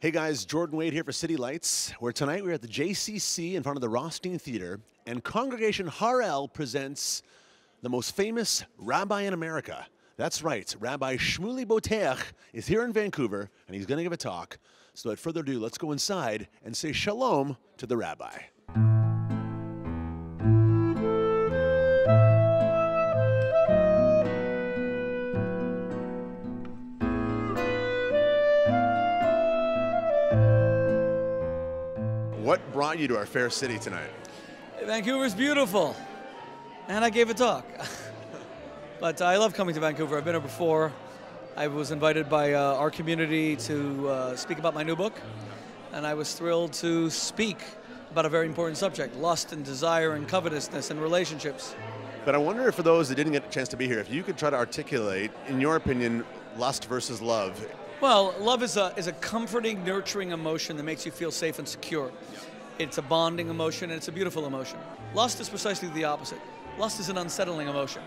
Hey guys, Jordan Wade here for City Lights, where tonight we're at the JCC in front of the Rothstein Theater, and Congregation Harel presents the most famous rabbi in America. That's right, Rabbi Shmuley Boteach is here in Vancouver, and he's going to give a talk. So without further ado, let's go inside and say shalom to the rabbi. What brought you to our fair city tonight? Vancouver's beautiful, and I gave a talk. But I love coming to Vancouver. I've been here before. I was invited by our community to speak about my new book, and I was thrilled to speak about a very important subject, lust and desire and covetousness and relationships. But I wonder if for those that didn't get a chance to be here, if you could try to articulate, in your opinion, lust versus love. Well, love is a comforting, nurturing emotion that makes you feel safe and secure. It's a bonding emotion, and it's a beautiful emotion. Lust is precisely the opposite. Lust is an unsettling emotion,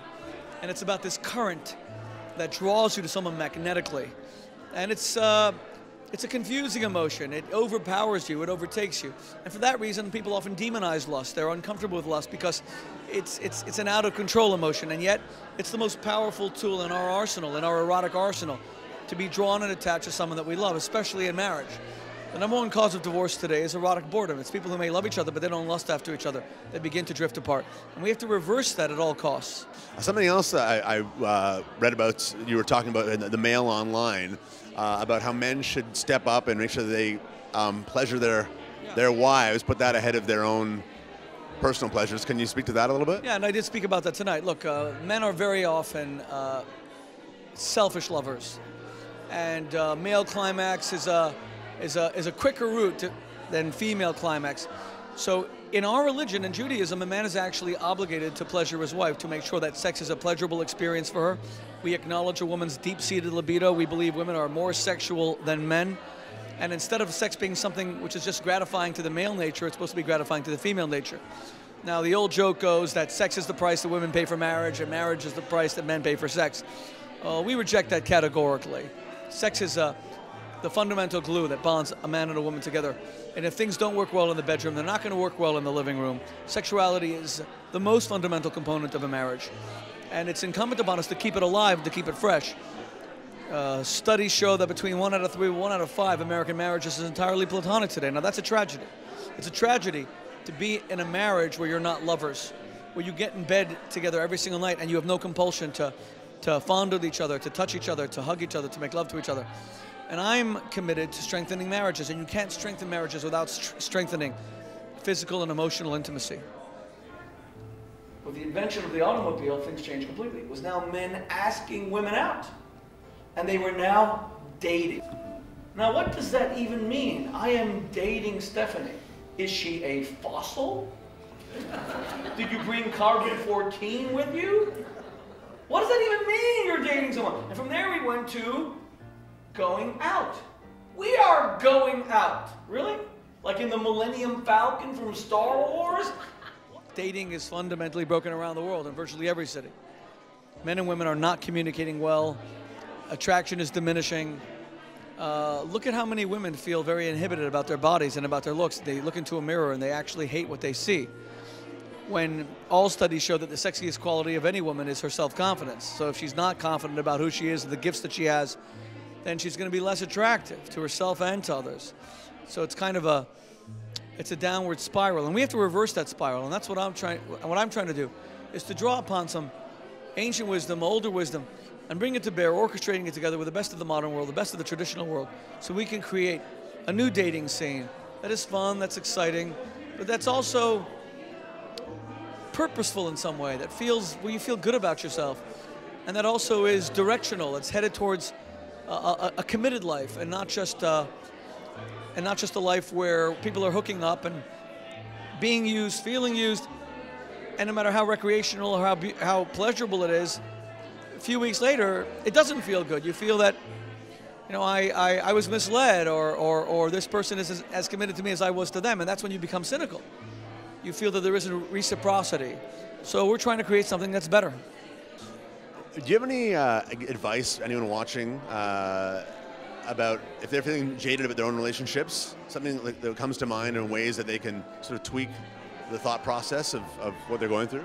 and it's about this current that draws you to someone magnetically. And it's a confusing emotion. It overpowers you, it overtakes you. And for that reason, people often demonize lust. They're uncomfortable with lust because it's an out-of-control emotion, and yet it's the most powerful tool in our arsenal, in our erotic arsenal, to be drawn and attached to someone that we love, especially in marriage. The number one cause of divorce today is erotic boredom. It's people who may love each other, but they don't lust after each other. They begin to drift apart. And we have to reverse that at all costs. Something else I read about, you were talking about in the Mail online, about how men should step up and make sure that they pleasure their wives, put that ahead of their own personal pleasures. Can you speak to that a little bit? Yeah, and I did speak about that tonight. Look, men are very often selfish lovers. And male climax is a quicker route than female climax. So in our religion, in Judaism, a man is actually obligated to pleasure his wife, to make sure that sex is a pleasurable experience for her. We acknowledge a woman's deep-seated libido. We believe women are more sexual than men. And instead of sex being something which is just gratifying to the male nature, it's supposed to be gratifying to the female nature. Now, the old joke goes that sex is the price that women pay for marriage, and marriage is the price that men pay for sex. We reject that categorically. Sex is the fundamental glue that bonds a man and a woman together. And if things don't work well in the bedroom, they're not going to work well in the living room. Sexuality is the most fundamental component of a marriage. And it's incumbent upon us to keep it alive, to keep it fresh. Studies show that between 1 out of 3, 1 out of 5 American marriages is entirely platonic today. Now, that's a tragedy. It's a tragedy to be in a marriage where you're not lovers, where you get in bed together every single night and you have no compulsion to fondle each other, to touch each other, to hug each other, to make love to each other. And I'm committed to strengthening marriages, and you can't strengthen marriages without strengthening physical and emotional intimacy. With the invention of the automobile, things changed completely. It was now men asking women out, and they were now dating. Now, what does that even mean? I am dating Stephanie. Is she a fossil? Did you bring carbon-14 with you? What does that even mean, you're dating someone? And from there we went to going out. We are going out. Really? Like in the Millennium Falcon from Star Wars? Dating is fundamentally broken around the world in virtually every city. Men and women are not communicating well. Attraction is diminishing. Look at how many women feel very inhibited about their bodies and about their looks. They look into a mirror and they actually hate what they see. When all studies show that the sexiest quality of any woman is her self-confidence. So if she's not confident about who she is and the gifts that she has, then she's going to be less attractive to herself and to others. So it's kind of a downward spiral, and we have to reverse that spiral. And that's what I'm trying to do, is to draw upon some ancient wisdom, older wisdom, and bring it to bear, orchestrating it together with the best of the modern world, the best of the traditional world, so we can create a new dating scene that is fun, that's exciting, but that's also purposeful in some way, where you feel good about yourself, and that also is directional. It's headed towards a committed life, and not just a life where people are hooking up and being used, feeling used, and no matter how recreational or how pleasurable it is, a few weeks later it doesn't feel good. You feel that, you know, I was misled, or this person is as committed to me as I was to them, and that's when you become cynical. You feel that there isn't reciprocity. So we're trying to create something that's better. Do you have any advice, anyone watching, about if they're feeling jaded about their own relationships, something like that comes to mind in ways that they can sort of tweak the thought process of what they're going through?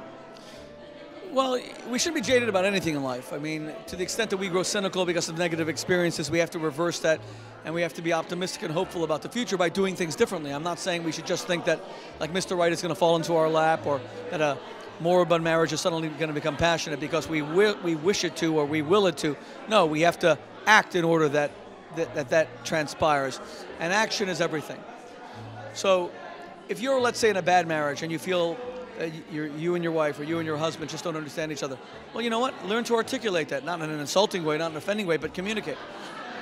Well, we shouldn't be jaded about anything in life. I mean, to the extent that we grow cynical because of negative experiences, we have to reverse that, and we have to be optimistic and hopeful about the future by doing things differently. I'm not saying we should just think that, like, Mr. Right is going to fall into our lap, or that a moribund marriage is suddenly going to become passionate because we wish it to or we will it to. No, we have to act in order that transpires, and action is everything. So, if you're, let's say, in a bad marriage and you feel you and your wife or you and your husband just don't understand each other, well, you know what? Learn to articulate that, not in an insulting way, not in an offending way, but communicate.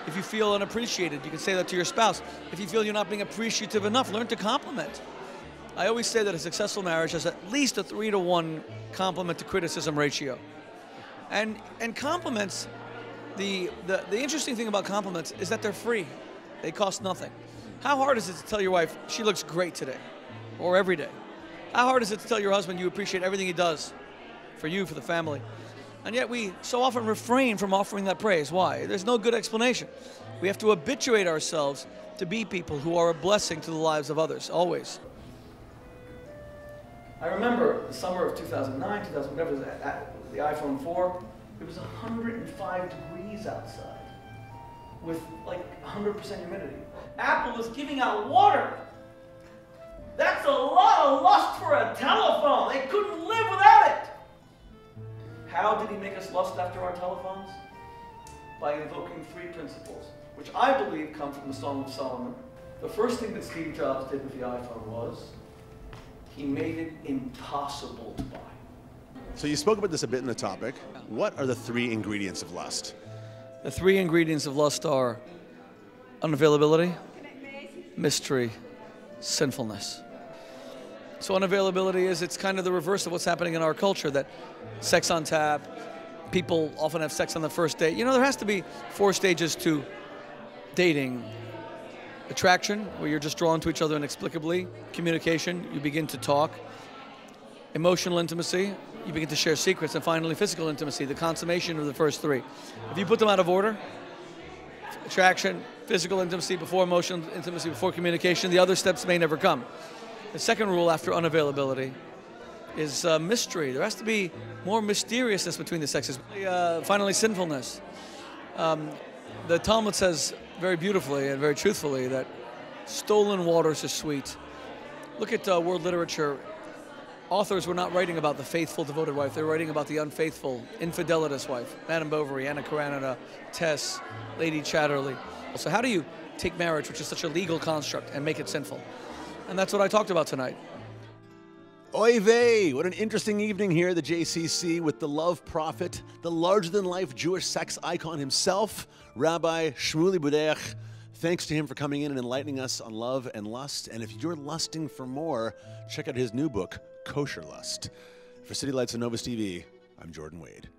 If you feel unappreciated, you can say that to your spouse. If you feel you're not being appreciative enough, learn to compliment. I always say that a successful marriage has at least a 3-to-1 compliment to criticism ratio. And compliments, the interesting thing about compliments is that they're free. They cost nothing. How hard is it to tell your wife, she looks great today, or every day? How hard is it to tell your husband you appreciate everything he does for you, for the family? And yet we so often refrain from offering that praise. Why? There's no good explanation. We have to habituate ourselves to be people who are a blessing to the lives of others, always. I remember the summer of 2009, 2000, whatever, the iPhone 4, it was 105 degrees outside with like 100% humidity. Apple was giving out water. That's a lot of lust for a telephone. They couldn't live without it. How did he make us lust after our telephones? By invoking 3 principles, which I believe come from the Song of Solomon. The first thing that Steve Jobs did with the iPhone was he made it impossible to buy. So you spoke about this a bit in the topic. What are the 3 ingredients of lust? The 3 ingredients of lust are unavailability, mystery, sinfulness. So unavailability it's kind of the reverse of what's happening in our culture, that sex on tap, people often have sex on the first date. You know, there has to be 4 stages to dating. Attraction, where you're just drawn to each other inexplicably. Communication, you begin to talk. Emotional intimacy, you begin to share secrets. And finally, physical intimacy, the consummation of the first 3. If you put them out of order, attraction, physical intimacy before emotional intimacy, before communication, the other steps may never come. The second rule after unavailability is mystery. There has to be more mysteriousness between the sexes. Finally, sinfulness. The Talmud says very beautifully and very truthfully that stolen waters are sweet. Look at world literature. Authors were not writing about the faithful, devoted wife. They were writing about the unfaithful, infidelitous wife. Madame Bovary, Anna Karenina, Tess, Lady Chatterley. So how do you take marriage, which is such a legal construct, and make it sinful? And that's what I talked about tonight. Oy vey! What an interesting evening here at the JCC with the love prophet, the larger-than-life Jewish sex icon himself, Rabbi Shmuley Boteach. Thanks to him for coming in and enlightening us on love and lust. And if you're lusting for more, check out his new book, Kosher Lust. For City Lights and Novus TV, I'm Jordan Wade.